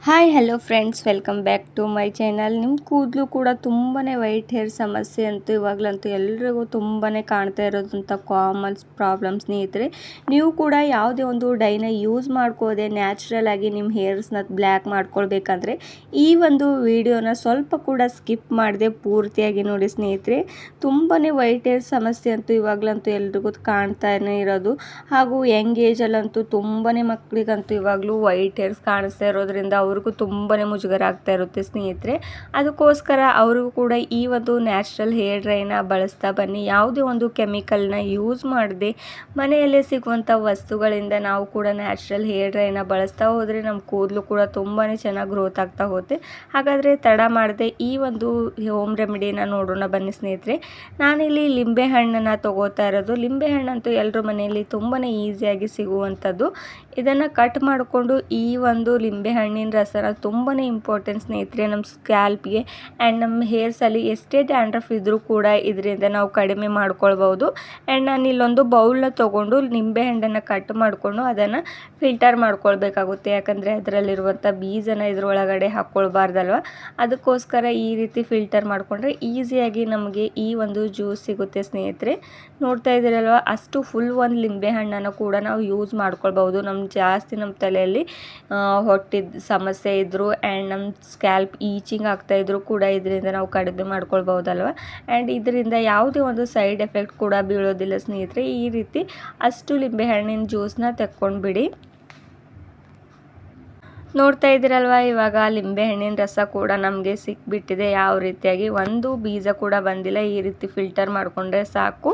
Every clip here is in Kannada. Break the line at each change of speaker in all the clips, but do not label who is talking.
Hi hello friends, welcome back to my channel. ನಿಮ್ಮ ಕೂದಲು ಕೂಡ ತುಂಬಾ ವೈಟ್ ಹೇರ್ ಸಮಸ್ಯೆ ಅಂತೂ ಇವಾಗಲಂತೂ ಎಲ್ರಿಗೂ ತುಂಬಾ ಕಾಣ್ತಾ ಇರೋದಂಥ ಕಾಮನ್ ಪ್ರಾಬ್ಲಮ್ ಸ್ನೇಹಿತರೆ. ನೀವು ಕೂಡ ಯಾವುದೇ ಒಂದು ಡೈನ ಯೂಸ್ ಮಾಡ್ಕೋದೆ ನ್ಯಾಚುರಲ್ ಆಗಿ ನಿಮ್ಮ ಹೇರ್ಸ್ನ ಬ್ಲ್ಯಾಕ್ ಮಾಡ್ಕೊಳ್ಬೇಕಂದ್ರೆ ಈ ಒಂದು ವಿಡಿಯೋನ ಸ್ವಲ್ಪ ಕೂಡ ಸ್ಕಿಪ್ ಮಾಡದೆ ಪೂರ್ತಿಯಾಗಿ ನೋಡಿ ಸ್ನೇಹಿತರೆ. ತುಂಬಾ ವೈಟ್ ಹೇರ್ ಸಮಸ್ಯೆ ಅಂತೂ ಇವಾಗಲಂತೂ ಎಲ್ರಿಗೂ ಕಾಣ್ತಾನೆ ಇರೋದು. ಹಾಗೂ ಯಂಗ್ ಏಜಲ್ಲಂತೂ ತುಂಬಾ ಮಕ್ಕಳಿಗಂತೂ ಇವಾಗಲೂ ವೈಟ್ ಹೇರ್ಸ್ ಕಾಣಿಸ್ತಾ ಇರೋದ್ರಿಂದ ಅವ್ರಿಗೂ ತುಂಬಾ ಮುಜುಗರ ಆಗ್ತಾ ಇರುತ್ತೆ ಸ್ನೇಹಿತರೆ. ಅದಕ್ಕೋಸ್ಕರ ಅವ್ರಿಗೂ ಕೂಡ ಈ ಒಂದು ನ್ಯಾಚುರಲ್ ಹೇರ್ ಡ್ರೈನ ಬಳಸ್ತಾ ಬನ್ನಿ. ಯಾವುದೇ ಒಂದು ಕೆಮಿಕಲ್ನ ಯೂಸ್ ಮಾಡದೆ ಮನೆಯಲ್ಲೇ ಸಿಗುವಂಥ ವಸ್ತುಗಳಿಂದ ನಾವು ಕೂಡ ನ್ಯಾಚುರಲ್ ಹೇರ್ ಡ್ರೈನ ಬಳಸ್ತಾ ಹೋದರೆ ನಮ್ಮ ಕೂದಲು ಕೂಡ ತುಂಬಾ ಚೆನ್ನಾಗಿ ಗ್ರೋತ್ ಆಗ್ತಾ ಹೋಗುತ್ತೆ. ಹಾಗಾದರೆ ತಡ ಮಾಡದೆ ಈ ಒಂದು ಹೋಮ್ ರೆಮಿಡಿನ ನೋಡೋಣ ಬನ್ನಿ ಸ್ನೇಹಿತರೆ. ನಾನಿಲ್ಲಿ ಲಿಂಬೆ ಹಣ್ಣನ್ನು ತಗೋತಾ ಇರೋದು. ಲಿಂಬೆ ಹಣ್ಣಂತೂ ಎಲ್ಲರ ಮನೆಯಲ್ಲಿ ತುಂಬಾ ಈಸಿಯಾಗಿ ಸಿಗುವಂಥದ್ದು. ಇದನ್ನು ಕಟ್ ಮಾಡಿಕೊಂಡು ಈ ಒಂದು ಲಿಂಬೆ ಹಣ್ಣಿನ ರಸನ ತುಂಬಾ ಇಂಪಾರ್ಟೆಂಟ್ ಸ್ನೇಹಿತರೆ ನಮ್ಮ ಸ್ಕ್ಯಾಲ್ಪ್ಗೆ ಆ್ಯಂಡ್ ನಮ್ಮ ಹೇರ್ಸಲ್ಲಿ ಎಷ್ಟೇ ಡ್ಯಾಂಡ್ರಫ್ ಇದ್ದರೂ ಕೂಡ ಇದರಿಂದ ನಾವು ಕಡಿಮೆ ಮಾಡ್ಕೊಳ್ಬೋದು. ಆ್ಯಂಡ್ ನಾನು ಇಲ್ಲೊಂದು ಬೌಲ್ನ ತೊಗೊಂಡು ನಿಂಬೆ ಹಣ್ಣನ್ನು ಕಟ್ ಮಾಡಿಕೊಂಡು ಅದನ್ನು ಫಿಲ್ಟರ್ ಮಾಡ್ಕೊಳ್ಬೇಕಾಗುತ್ತೆ. ಯಾಕಂದರೆ ಅದರಲ್ಲಿರುವಂಥ ಬೀಜನ ಇದ್ರೊಳಗಡೆ ಹಾಕ್ಕೊಳ್ಬಾರ್ದಲ್ವ. ಅದಕ್ಕೋಸ್ಕರ ಈ ರೀತಿ ಫಿಲ್ಟರ್ ಮಾಡಿಕೊಂಡ್ರೆ ಈಸಿಯಾಗಿ ನಮಗೆ ಈ ಒಂದು ಜ್ಯೂಸ್ ಸಿಗುತ್ತೆ ಸ್ನೇಹಿತರೆ. ನೋಡ್ತಾ ಇದ್ದೀರಲ್ವ, ಅಷ್ಟು ಫುಲ್ ಒಂದು ಲಿಂಬೆ ಹಣ್ಣನ್ನು ಕೂಡ ನಾವು ಯೂಸ್ ಮಾಡ್ಕೊಳ್ಬೋದು. ಜಾಸ್ತಿ ನಮ್ಮ ತಲೆಯಲ್ಲಿ ಹೊಟ್ಟಿದ ಸಮಸ್ಯೆ ಇದ್ದರು ಆ್ಯಂಡ್ ನಮ್ಮ ಸ್ಕ್ಯಾಲ್ಪ್ ಈಚಿಂಗ್ ಆಗ್ತಾಯಿದ್ರು ಕೂಡ ಇದರಿಂದ ನಾವು ಕಡಿಮೆ ಮಾಡ್ಕೊಳ್ಬೋದಲ್ವ. ಆ್ಯಂಡ್ ಇದರಿಂದ ಯಾವುದೇ ಒಂದು ಸೈಡ್ ಎಫೆಕ್ಟ್ ಕೂಡ ಬೀಳೋದಿಲ್ಲ ಸ್ನೇಹಿತರೆ. ಈ ರೀತಿ ಅಷ್ಟು ಲಿಂಬೆ ಹಣ್ಣಿನ ಜ್ಯೂಸನ್ನ ತೆಕ್ಕೊಂಡ್ಬಿಡಿ. ನೋಡ್ತಾ ಇದ್ದೀರಲ್ವ, ಇವಾಗ ಲಿಂಬೆ ಹಣ್ಣಿನ ರಸ ಕೂಡ ನಮಗೆ ಸಿಕ್ಬಿಟ್ಟಿದೆ. ಯಾವ ರೀತಿಯಾಗಿ ಒಂದು ಬೀಜ ಕೂಡ ಬಂದಿಲ್ಲ. ಈ ರೀತಿ ಫಿಲ್ಟರ್ ಮಾಡಿಕೊಂಡ್ರೆ ಸಾಕು.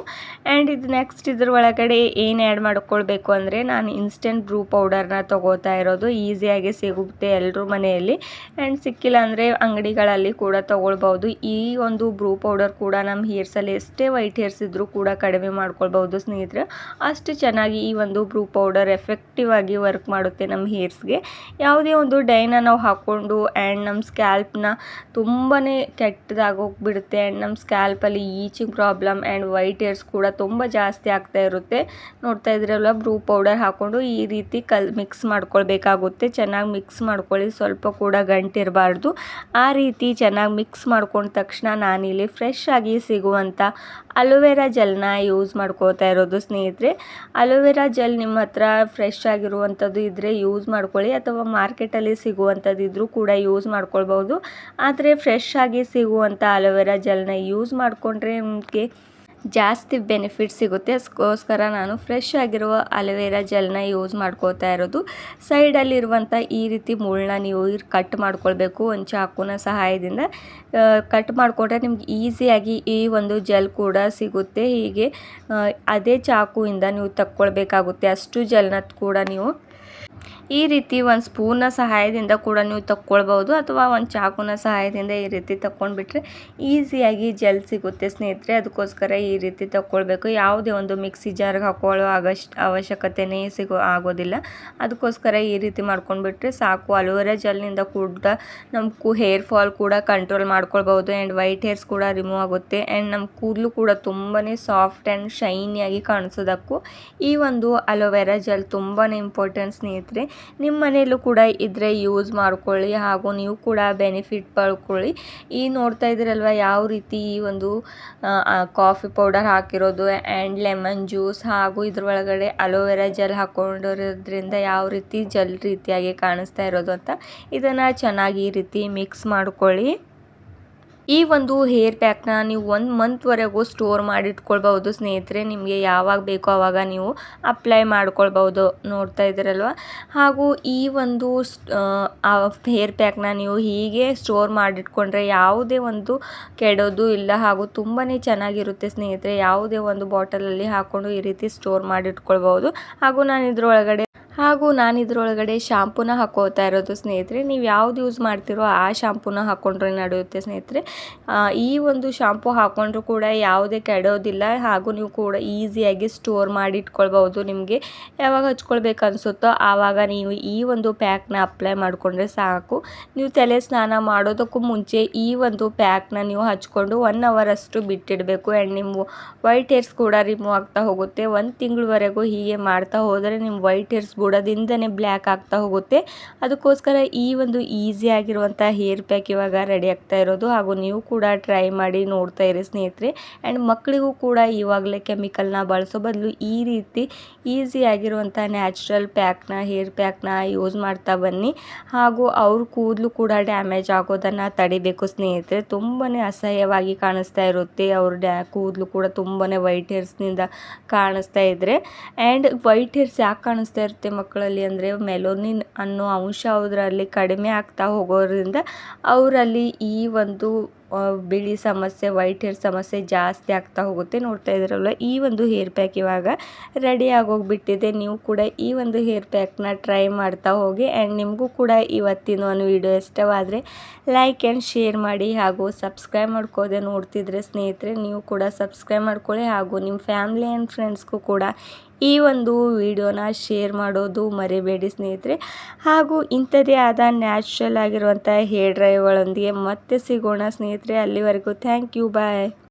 ಆ್ಯಂಡ್ ಇದು ನೆಕ್ಸ್ಟ್ ಇದ್ರ ಒಳಗಡೆ ಏನು ಆ್ಯಡ್ ಮಾಡ್ಕೊಳ್ಬೇಕು ಅಂದರೆ, ನಾನು ಇನ್ಸ್ಟೆಂಟ್ ಬ್ರೂ ಪೌಡರ್ನ ತೊಗೋತಾ ಇರೋದು. ಈಸಿಯಾಗಿ ಸಿಗುತ್ತೆ ಎಲ್ಲರೂ ಮನೆಯಲ್ಲಿ. ಆ್ಯಂಡ್ ಸಿಕ್ಕಿಲ್ಲ ಅಂದರೆ ಅಂಗಡಿಗಳಲ್ಲಿ ಕೂಡ ತೊಗೊಳ್ಬೋದು. ಈ ಒಂದು ಬ್ರೂ ಪೌಡರ್ ಕೂಡ ನಮ್ಮ ಹೇರ್ಸಲ್ಲಿ ಎಷ್ಟೇ ವೈಟ್ ಹೇರ್ಸ್ ಇದ್ದರೂ ಕೂಡ ಕಡಿಮೆ ಮಾಡ್ಕೊಳ್ಬೋದು ಸ್ನೇಹಿತರೆ. ಅಷ್ಟು ಚೆನ್ನಾಗಿ ಈ ಒಂದು ಬ್ರೂ ಪೌಡರ್ ಎಫೆಕ್ಟಿವ್ ಆಗಿ ವರ್ಕ್ ಮಾಡುತ್ತೆ ನಮ್ಮ ಹೇರ್ಸ್ಗೆ. ಯಾವುದೇ ಒಂದು ಡೈನ ನಾವು ಹಾಕ್ಕೊಂಡು ಆ್ಯಂಡ್ ನಮ್ಮ ಸ್ಕ್ಯಾಲ್ಪ್ನ ತುಂಬಾ ಕೆಟ್ಟದಾಗೋಗ್ಬಿಡುತ್ತೆ. ಆ್ಯಂಡ್ ನಮ್ಮ ಸ್ಕ್ಯಾಲ್ಪಲ್ಲಿ itching problem and white hairs ಕೂಡ ತುಂಬ ಜಾಸ್ತಿ ಆಗ್ತಾ ಇರುತ್ತೆ. ನೋಡ್ತಾ ಇದ್ರಲ್ಲ, ಬ್ರೂ ಪೌಡರ್ ಹಾಕ್ಕೊಂಡು ಈ ರೀತಿ ಮಿಕ್ಸ್ ಮಾಡ್ಕೊಳ್ಬೇಕಾಗುತ್ತೆ. ಚೆನ್ನಾಗಿ ಮಿಕ್ಸ್ ಮಾಡ್ಕೊಳ್ಳಿ, ಸ್ವಲ್ಪ ಕೂಡ ಗಂಟಿರಬಾರ್ದು. ಆ ರೀತಿ ಚೆನ್ನಾಗಿ ಮಿಕ್ಸ್ ಮಾಡ್ಕೊಂಡ ತಕ್ಷಣ ನಾನಿಲ್ಲಿ ಫ್ರೆಶ್ ಆಗಿ ಸಿಗುವಂಥ ಅಲೋವೆರಾ ಜೆಲ್ನ ಯೂಸ್ ಮಾಡ್ಕೋತಾ ಇರೋದು ಸ್ನೇಹಿತರೆ. ಅಲೋವೆರಾ ಜೆಲ್ ನಿಮ್ಮ ಹತ್ರ ಫ್ರೆಶ್ ಆಗಿರುವಂಥದ್ದು ಇದ್ದರೆ ಯೂಸ್ ಮಾಡ್ಕೊಳ್ಳಿ, ಅಥವಾ ಮಾರ್ಕೆಟಲ್ಲಿ ಸಿಗುವಂಥದ್ದು ಇದ್ದರೂ ಕೂಡ ಯೂಸ್ ಮಾಡ್ಕೊಳ್ಬೋದು. ಆದರೆ ಫ್ರೆಶ್ ಆಗಿ ಸಿಗುವಂಥ ಅಲೋವೆರಾ ಜೆಲ್ನ ಯೂಸ್ ಮಾಡಿಕೊಂಡ್ರೆ ನಿಮಗೆ ಜಾಸ್ತಿ ಬೆನಿಫಿಟ್ ಸಿಗುತ್ತೆ. ಅದಕ್ಕೋಸ್ಕರ ನಾನು ಫ್ರೆಶ್ ಆಗಿರುವ ಅಲೋವೆರಾ ಜೆಲ್ನ ಯೂಸ್ ಮಾಡ್ಕೋತಾ ಇರೋದು. ಸೈಡಲ್ಲಿರುವಂಥ ಈ ರೀತಿ ಮುಳ್ಳನ್ನ ನೀವು ಕಟ್ ಮಾಡ್ಕೊಳ್ಬೇಕು. ಒಂದು ಚಾಕುನ ಸಹಾಯದಿಂದ ಕಟ್ ಮಾಡಿಕೊಂಡ್ರೆ ನಿಮ್ಗೆ ಈಸಿಯಾಗಿ ಈ ಒಂದು ಜೆಲ್ ಕೂಡ ಸಿಗುತ್ತೆ. ಹೀಗೆ ಅದೇ ಚಾಕುವಿಂದ ನೀವು ತಕ್ಕೊಳ್ಬೇಕಾಗುತ್ತೆ. ಅಷ್ಟು ಜೆಲ್ನ ಕೂಡ ನೀವು ಈ ರೀತಿ ಒಂದು ಸ್ಪೂನ್ನ ಸಹಾಯದಿಂದ ಕೂಡ ನೀವು ತಕ್ಕೊಳ್ಬೋದು, ಅಥವಾ ಒಂದು ಚಾಕುನ ಸಹಾಯದಿಂದ ಈ ರೀತಿ ತಕ್ಕೊಂಡ್ಬಿಟ್ರೆ ಈಸಿಯಾಗಿ ಜೆಲ್ ಸಿಗುತ್ತೆ ಸ್ನೇಹಿತರೆ. ಅದಕ್ಕೋಸ್ಕರ ಈ ರೀತಿ ತಕ್ಕೊಳ್ಬೇಕು. ಯಾವುದೇ ಒಂದು ಮಿಕ್ಸಿ ಜಾರ್ಗೆ ಹಾಕೊಳ್ಳೋ ಅವಶ್ಯಕತೆನೇ ಆಗೋದಿಲ್ಲ. ಅದಕ್ಕೋಸ್ಕರ ಈ ರೀತಿ ಮಾಡ್ಕೊಂಡ್ಬಿಟ್ರೆ ಸಾಕು. ಅಲೋವೆರಾ ಜೆಲ್ನಿಂದ ಕೂಡ ನಮ್ಮ ಹೇರ್ ಫಾಲ್ ಕೂಡ ಕಂಟ್ರೋಲ್ ಮಾಡ್ಕೊಳ್ಬೋದು. ಆ್ಯಂಡ್ ವೈಟ್ ಹೇರ್ಸ್ ಕೂಡ ರಿಮೂವ್ ಆಗುತ್ತೆ. ಆ್ಯಂಡ್ ನಮ್ಮ ಕೂದಲು ಕೂಡ ತುಂಬಾ ಸಾಫ್ಟ್ ಆ್ಯಂಡ್ ಶೈನಿಯಾಗಿ ಕಾಣಿಸೋದಕ್ಕೂ ಈ ಒಂದು ಅಲೋವೆರಾ ಜೆಲ್ ತುಂಬಾ ಇಂಪಾರ್ಟೆಂಟ್ ಸ್ನೇಹಿತರೆ. ನಿಮ್ಮ ಮನೆಯಲ್ಲೂ ಕೂಡ ಇದ್ರೆ ಯೂಸ್ ಮಾಡ್ಕೊಳ್ಳಿ, ಹಾಗೂ ನೀವು ಕೂಡ ಬೆನಿಫಿಟ್ ಪಡ್ಕೊಳ್ಳಿ. ಈ ನೋಡ್ತಾ ಇದ್ದೀರಲ್ವ, ಯಾವ ರೀತಿ ಈ ಒಂದು ಕಾಫಿ ಪೌಡರ್ ಹಾಕಿರೋದು ಆ್ಯಂಡ್ ಲೆಮನ್ ಜ್ಯೂಸ್ ಹಾಗೂ ಇದ್ರೊಳಗಡೆ ಅಲೋವೆರಾ ಜೆಲ್ ಹಾಕೊಂಡಿರೋದ್ರಿಂದ ಯಾವ ರೀತಿ ಜೆಲ್ ರೀತಿಯಾಗಿ ಕಾಣಿಸ್ತಾ ಇರೋದು ಅಂತ. ಇದನ್ನು ಚೆನ್ನಾಗಿ ಈ ರೀತಿ ಮಿಕ್ಸ್ ಮಾಡ್ಕೊಳ್ಳಿ. ಈ ಒಂದು ಹೇರ್ ಪ್ಯಾಕ್ನ ನೀವು 1 ಮಂತ್ವರೆಗೂ ಸ್ಟೋರ್ ಮಾಡಿಟ್ಕೊಳ್ಬೋದು ಸ್ನೇಹಿತರೆ. ನಿಮಗೆ ಯಾವಾಗ ಬೇಕೋ ಆವಾಗ ನೀವು ಅಪ್ಲೈ ಮಾಡ್ಕೊಳ್ಬೋದು. ನೋಡ್ತಾ ಇದ್ದೀರಲ್ವ, ಹಾಗೂ ಈ ಒಂದು ಹೇರ್ ಪ್ಯಾಕ್ನ ನೀವು ಹೀಗೆ ಸ್ಟೋರ್ ಮಾಡಿಟ್ಕೊಂಡ್ರೆ ಯಾವುದೇ ಒಂದು ಕೆಡೋದು ಇಲ್ಲ, ಹಾಗೂ ತುಂಬಾ ಚೆನ್ನಾಗಿರುತ್ತೆ ಸ್ನೇಹಿತರೆ. ಯಾವುದೇ ಒಂದು ಬಾಟಲಲ್ಲಿ ಹಾಕ್ಕೊಂಡು ಈ ರೀತಿ ಸ್ಟೋರ್ ಮಾಡಿಟ್ಕೊಳ್ಬೋದು. ಹಾಗೂ ನಾನು ಇದರೊಳಗಡೆ ಶಾಂಪೂನ ಹಾಕೋತಾ ಇರೋದು ಸ್ನೇಹಿತರೆ. ನೀವು ಯಾವ್ದು ಯೂಸ್ ಮಾಡ್ತಿರೋ ಆ ಶಾಂಪೂನ ಹಾಕ್ಕೊಂಡ್ರೆ ನಡೆಯುತ್ತೆ ಸ್ನೇಹಿತರೆ. ಈ ಒಂದು ಶಾಂಪೂ ಹಾಕ್ಕೊಂಡ್ರೂ ಕೂಡ ಯಾವುದೇ ಕೆಡೋದಿಲ್ಲ, ಹಾಗೂ ನೀವು ಕೂಡ ಈಸಿಯಾಗಿ ಸ್ಟೋರ್ ಮಾಡಿ ಇಟ್ಕೊಳ್ಬೋದು. ನಿಮಗೆ ಯಾವಾಗ ಹಚ್ಕೊಳ್ಬೇಕು ಅನಿಸುತ್ತೋ ಆವಾಗ ನೀವು ಈ ಒಂದು ಪ್ಯಾಕ್ನ ಅಪ್ಲೈ ಮಾಡಿಕೊಂಡ್ರೆ ಸಾಕು. ನೀವು ತಲೆ ಸ್ನಾನ ಮಾಡೋದಕ್ಕೂ ಮುಂಚೆ ಈ ಒಂದು ಪ್ಯಾಕ್ನ ನೀವು ಹಚ್ಕೊಂಡು 1 ಅವರ್ ಅಷ್ಟು ಬಿಟ್ಟಿಡಬೇಕು. ಆ್ಯಂಡ್ ನಿಮ್ಮ ವೈಟ್ ಹೇರ್ಸ್ ಕೂಡ ರಿಮೂವ್ ಆಗ್ತಾ ಹೋಗುತ್ತೆ. 1 ತಿಂಗಳವರೆಗೂ ಹೀಗೆ ಮಾಡ್ತಾ ಹೋದರೆ ನಿಮ್ಮ ವೈಟ್ ಹೇರ್ಸ್ ಬುಡದಿಂದನೇ ಬ್ಲ್ಯಾಕ್ ಆಗ್ತಾ ಹೋಗುತ್ತೆ. ಅದಕ್ಕೋಸ್ಕರ ಈ ಒಂದು ಈಸಿ ಆಗಿರುವಂಥ ಹೇರ್ ಪ್ಯಾಕ್ ಇವಾಗ ರೆಡಿ ಆಗ್ತಾ ಇರೋದು. ಹಾಗೂ ನೀವು ಕೂಡ ಟ್ರೈ ಮಾಡಿ ನೋಡ್ತಾ ಇರಿ ಸ್ನೇಹಿತರೆ. ಆ್ಯಂಡ್ ಮಕ್ಕಳಿಗೂ ಕೂಡ ಇವಾಗಲೇ ಕೆಮಿಕಲ್ನ ಬಳಸೋ ಬದಲು ಈ ರೀತಿ ಈಸಿ ಆಗಿರುವಂಥ ನ್ಯಾಚುರಲ್ ಪ್ಯಾಕ್ನ ಹೇರ್ ಪ್ಯಾಕ್ನ ಯೂಸ್ ಮಾಡ್ತಾ ಬನ್ನಿ. ಹಾಗೂ ಅವ್ರ ಕೂದಲು ಕೂಡ ಡ್ಯಾಮೇಜ್ ಆಗೋದನ್ನು ತಡಿಬೇಕು ಸ್ನೇಹಿತರೆ. ತುಂಬಾ ಅಸಹ್ಯವಾಗಿ ಕಾಣಿಸ್ತಾ ಇರುತ್ತೆ. ಅವ್ರ ಕೂದಲು ಕೂಡ ತುಂಬಾ ವೈಟ್ ಹೇರ್ಸ್ನಿಂದ ಕಾಣಿಸ್ತಾ ಇದ್ದರೆ. ಆ್ಯಂಡ್ ವೈಟ್ ಹೇರ್ಸ್ ಯಾಕೆ ಕಾಣಿಸ್ತಾ ಇರುತ್ತೆ ಮಕ್ಕಳಲ್ಲಿ ಅಂದರೆ ಮೆಲೋನಿನ್ ಅನ್ನೋ ಅಂಶ ಅದರಲ್ಲಿ ಕಡಿಮೆ ಆಗ್ತಾ ಹೋಗೋದ್ರಿಂದ ಅವರಲ್ಲಿ ಈ ಒಂದು ಬಿಳಿ ಸಮಸ್ಯೆ ವೈಟ್ ಹೇರ್ ಸಮಸ್ಯೆ ಜಾಸ್ತಿ ಆಗ್ತಾ ಹೋಗುತ್ತೆ. ನೋಡ್ತಾ ಇದ್ದೀರಲ್ಲ, ಈ ಒಂದು ಹೇರ್ ಪ್ಯಾಕ್ ಇವಾಗ ರೆಡಿ ಆಗೋಗ್ಬಿಟ್ಟಿದೆ. ನೀವು ಕೂಡ ಈ ಒಂದು ಹೇರ್ ಪ್ಯಾಕ್ನ ಟ್ರೈ ಮಾಡ್ತಾ ಹೋಗಿ. ಆ್ಯಂಡ್ ನಿಮಗೂ ಕೂಡ ಇವತ್ತಿನ ಒಂದು ವಿಡಿಯೋ ಇಷ್ಟವಾದರೆ ಲೈಕ್ ಆ್ಯಂಡ್ ಶೇರ್ ಮಾಡಿ. ಹಾಗೂ ಸಬ್ಸ್ಕ್ರೈಬ್ ಮಾಡ್ಕೋದೆ ನೋಡ್ತಿದ್ರೆ ಸ್ನೇಹಿತರೆ, ನೀವು ಕೂಡ ಸಬ್ಸ್ಕ್ರೈಬ್ ಮಾಡ್ಕೊಳ್ಳಿ. ಹಾಗೂ ನಿಮ್ಮ ಫ್ಯಾಮಿಲಿ ಆ್ಯಂಡ್ ಫ್ರೆಂಡ್ಸ್ಗೂ ಕೂಡ ಈ ಒಂದು ವಿಡಿಯೋನ ಶೇರ್ ಮಾಡೋದು ಮರಿಬೇಡಿ ಸ್ನೇಹಿತರೆ. ಹಾಗೂ ಇಂಥದ್ದೇ ಆದ ನ್ಯಾಚುರಲ್ ಆಗಿರುವಂಥ ಹೇರ್ ಡ್ರೈಗಳೊಂದಿಗೆ ಮತ್ತೆ ಸಿಗೋಣ ಸ್ನೇಹಿತರೆ. ಅಲ್ಲಿವರೆಗೂ ಥ್ಯಾಂಕ್ ಯು, ಬಾಯ್.